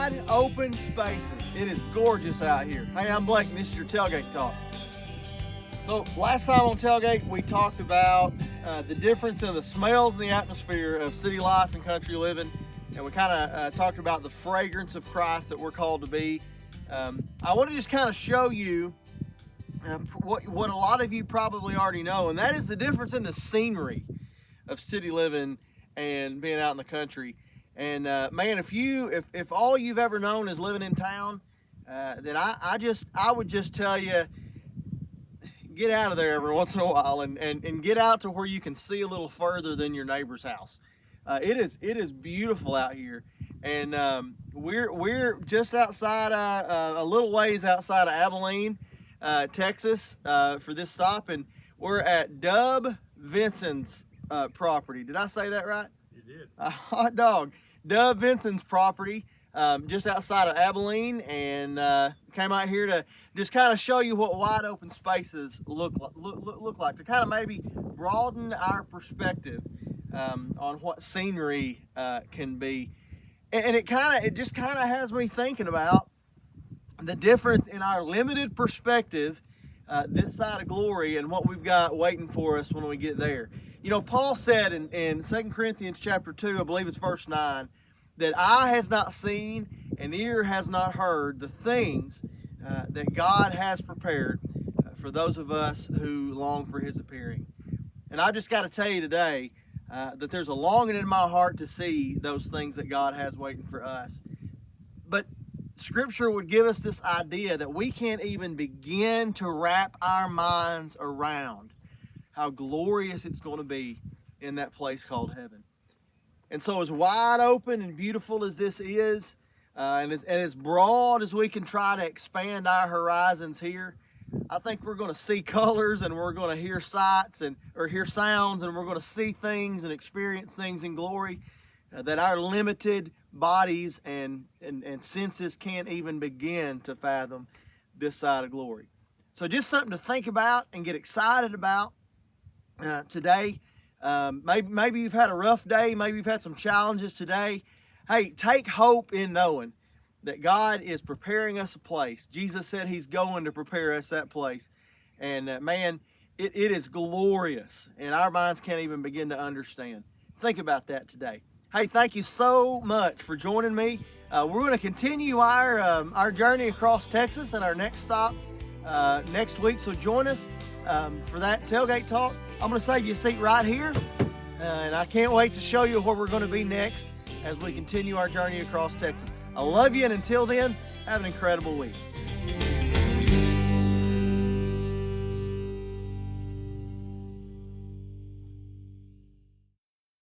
wide open spaces. It is gorgeous out here. Hey, I'm Blake and this is your Tailgate Talk. So last time on Tailgate, we talked about the difference in the smells and the atmosphere of city life and country living. And we kind of talked about the fragrance of Christ that we're called to be. I want to just kind of show you what a lot of you probably already know, and that is the difference in the scenery of city living and being out in the country. And man, if all you've ever known is living in town, then I would just tell you, get out of there every once in a while and get out to where you can see a little further than your neighbor's house. It is beautiful out here, and we're just outside a little ways outside of Abilene, Texas, for this stop, and we're at Dub Vinson's property. Did I say that right? You did. Hot dog. Dub Vinson's property, just outside of Abilene, and came out here to just kind of show you what wide open spaces look like, to kind of maybe broaden our perspective on what scenery can be. And it just kind of has me thinking about the difference in our limited perspective this side of glory and what we've got waiting for us when we get there. You know, Paul said in 2 Corinthians chapter 2, I believe it's verse 9, that eye has not seen and ear has not heard the things that God has prepared for those of us who long for his appearing. And I've just got to tell you today that there's a longing in my heart to see those things that God has waiting for us. But Scripture would give us this idea that we can't even begin to wrap our minds around how glorious it's going to be in that place called heaven. And so as wide open and beautiful as this is, and as broad as we can try to expand our horizons here, I think we're going to see colors, and we're going to hear sights or hear sounds, and we're going to see things and experience things in glory that our limited bodies and senses can't even begin to fathom this side of glory. So just something to think about and get excited about today. Maybe you've had a rough day. Maybe you've had some challenges today. Hey, take hope in knowing that God is preparing us a place. Jesus said he's going to prepare us that place. And man, it is glorious, and our minds can't even begin to understand. Think about that today. Hey, thank you so much for joining me. We're going to continue our journey across Texas and our next stop next week. So join us for that Tailgate Talk. I'm going to save you a seat right here, and I can't wait to show you where we're going to be next as we continue our journey across Texas. I love you, and until then, have an incredible week.